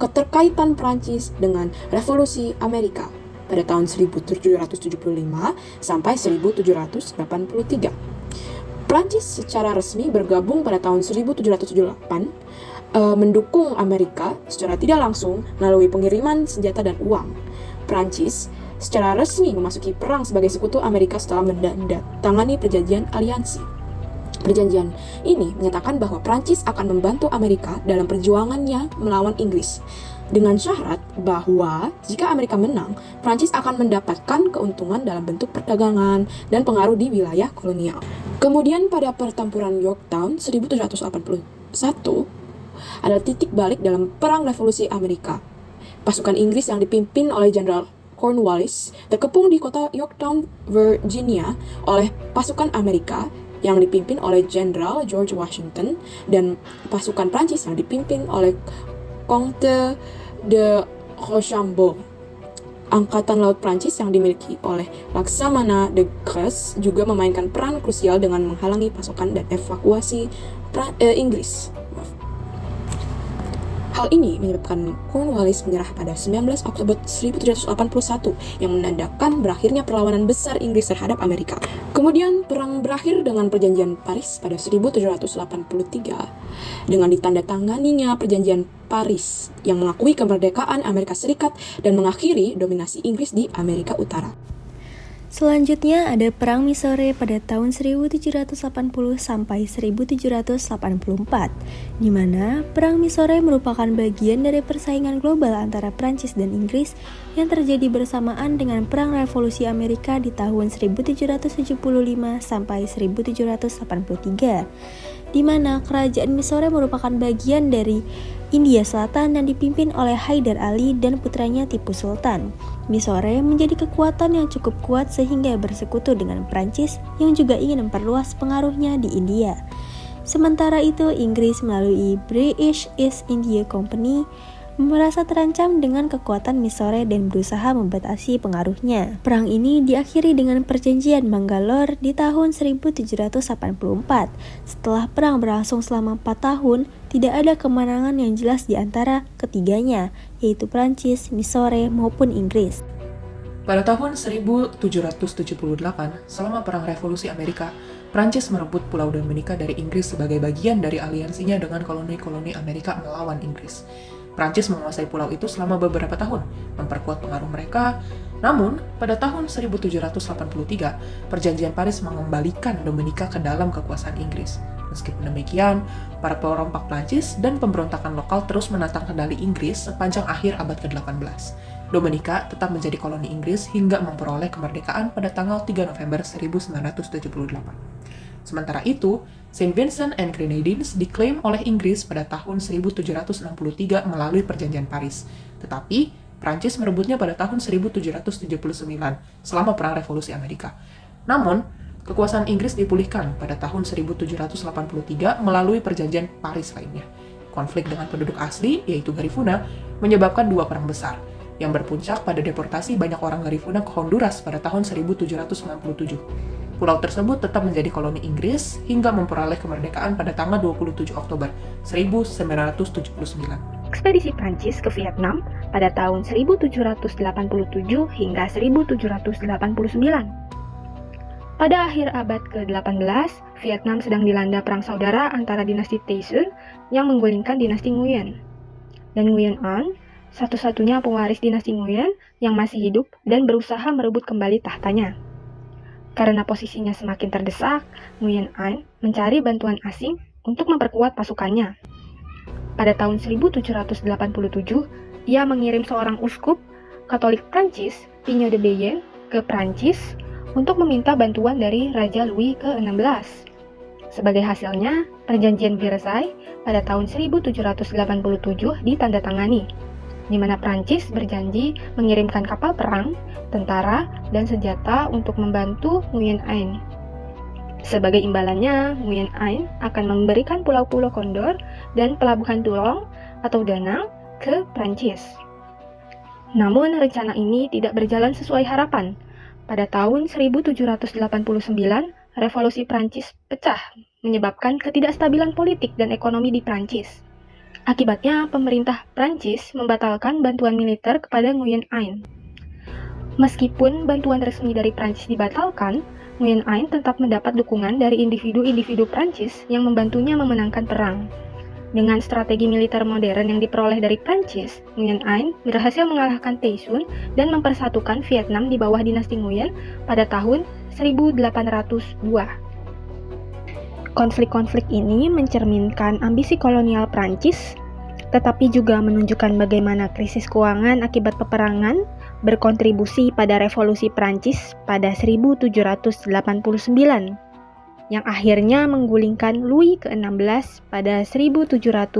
keterkaitan Prancis dengan Revolusi Amerika pada tahun 1775 sampai 1783. Prancis secara resmi bergabung pada tahun 1778, mendukung Amerika secara tidak langsung melalui pengiriman senjata dan uang. Prancis secara resmi memasuki perang sebagai sekutu Amerika setelah menandatangani perjanjian aliansi. Perjanjian ini menyatakan bahwa Prancis akan membantu Amerika dalam perjuangannya melawan Inggris, dengan syarat bahwa jika Amerika menang, Prancis akan mendapatkan keuntungan dalam bentuk perdagangan dan pengaruh di wilayah kolonial. Kemudian pada pertempuran Yorktown 1781 adalah titik balik dalam Perang Revolusi Amerika. Pasukan Inggris yang dipimpin oleh Jenderal Cornwallis terkepung di kota Yorktown, Virginia oleh pasukan Amerika yang dipimpin oleh Jenderal George Washington dan pasukan Prancis yang dipimpin oleh Comte de Rochambeau. Angkatan Laut Prancis yang dimiliki oleh Laksamana de Grasse juga memainkan peran krusial dengan menghalangi pasokan dan evakuasi Inggris. Hal ini menyebabkan Cornwallis menyerah pada 19 Oktober 1781 yang menandakan berakhirnya perlawanan besar Inggris terhadap Amerika. Kemudian perang berakhir dengan Perjanjian Paris pada 1783 dengan ditandatanganinya Perjanjian Paris yang mengakui kemerdekaan Amerika Serikat dan mengakhiri dominasi Inggris di Amerika Utara. Selanjutnya ada Perang Mysore pada tahun 1780 sampai 1784, di mana Perang Mysore merupakan bagian dari persaingan global antara Prancis dan Inggris yang terjadi bersamaan dengan Perang Revolusi Amerika di tahun 1775 sampai 1783, di mana Kerajaan Mysore merupakan bagian dari India Selatan dan dipimpin oleh Haidar Ali dan putranya Tipu Sultan. Mysore menjadi kekuatan yang cukup kuat sehingga bersekutu dengan Prancis yang juga ingin memperluas pengaruhnya di India. Sementara itu, Inggris melalui British East India Company merasa terancam dengan kekuatan Mysore dan berusaha membatasi pengaruhnya. Perang ini diakhiri dengan Perjanjian Bangalore di tahun 1784. Setelah perang berlangsung selama 4 tahun, tidak ada kemenangan yang jelas di antara ketiganya, yaitu Prancis, Mysore, maupun Inggris. Pada tahun 1778, selama Perang Revolusi Amerika, Prancis merebut Pulau Dominika dari Inggris sebagai bagian dari aliansinya dengan koloni-koloni Amerika melawan Inggris. Prancis menguasai pulau itu selama beberapa tahun, memperkuat pengaruh mereka. Namun, pada tahun 1783, Perjanjian Paris mengembalikan Dominika ke dalam kekuasaan Inggris. Meskipun demikian, para perompak Prancis dan pemberontakan lokal terus menantang kendali Inggris sepanjang akhir abad ke-18. Dominika tetap menjadi koloni Inggris hingga memperoleh kemerdekaan pada tanggal 3 November 1978. Sementara itu, Saint Vincent and Grenadines diklaim oleh Inggris pada tahun 1763 melalui Perjanjian Paris. Tetapi, Prancis merebutnya pada tahun 1779 selama Perang Revolusi Amerika. Namun, kekuasaan Inggris dipulihkan pada tahun 1783 melalui Perjanjian Paris lainnya. Konflik dengan penduduk asli, yaitu Garifuna, menyebabkan 2 perang besar, yang berpuncak pada deportasi banyak orang Garifuna ke Honduras pada tahun 1797. Pulau tersebut tetap menjadi koloni Inggris hingga memperoleh kemerdekaan pada tanggal 27 Oktober 1979. Ekspedisi Prancis ke Vietnam pada tahun 1787 hingga 1789. Pada akhir abad ke-18, Vietnam sedang dilanda perang saudara antara dinasti Tay Son yang menggulingkan dinasti Nguyen. Dan Nguyen An, satu-satunya pewaris dinasti Nguyen yang masih hidup dan berusaha merebut kembali tahtanya. Karena posisinya semakin terdesak, Nguyen An mencari bantuan asing untuk memperkuat pasukannya. Pada tahun 1787, ia mengirim seorang uskup Katolik Prancis, Pino de Beyen, ke Prancis untuk meminta bantuan dari Raja Louis ke-16. Sebagai hasilnya, Perjanjian Versailles pada tahun 1787 ditandatangani, di mana Prancis berjanji mengirimkan kapal perang, tentara, dan senjata untuk membantu Nguyen An. Sebagai imbalannya, Nguyen An akan memberikan pulau-pulau Condor dan pelabuhan Toulon atau Danang ke Prancis. Namun rencana ini tidak berjalan sesuai harapan. Pada tahun 1789, revolusi Prancis pecah, menyebabkan ketidakstabilan politik dan ekonomi di Prancis. Akibatnya, pemerintah Prancis membatalkan bantuan militer kepada Nguyen Anh. Meskipun bantuan resmi dari Prancis dibatalkan, Nguyen Anh tetap mendapat dukungan dari individu-individu Prancis yang membantunya memenangkan perang. Dengan strategi militer modern yang diperoleh dari Prancis, Nguyen Anh berhasil mengalahkan Tay Son dan mempersatukan Vietnam di bawah dinasti Nguyen pada tahun 1802. Konflik-konflik ini mencerminkan ambisi kolonial Prancis, tetapi juga menunjukkan bagaimana krisis keuangan akibat peperangan berkontribusi pada revolusi Prancis pada 1789, yang akhirnya menggulingkan Louis ke-16 pada 1792.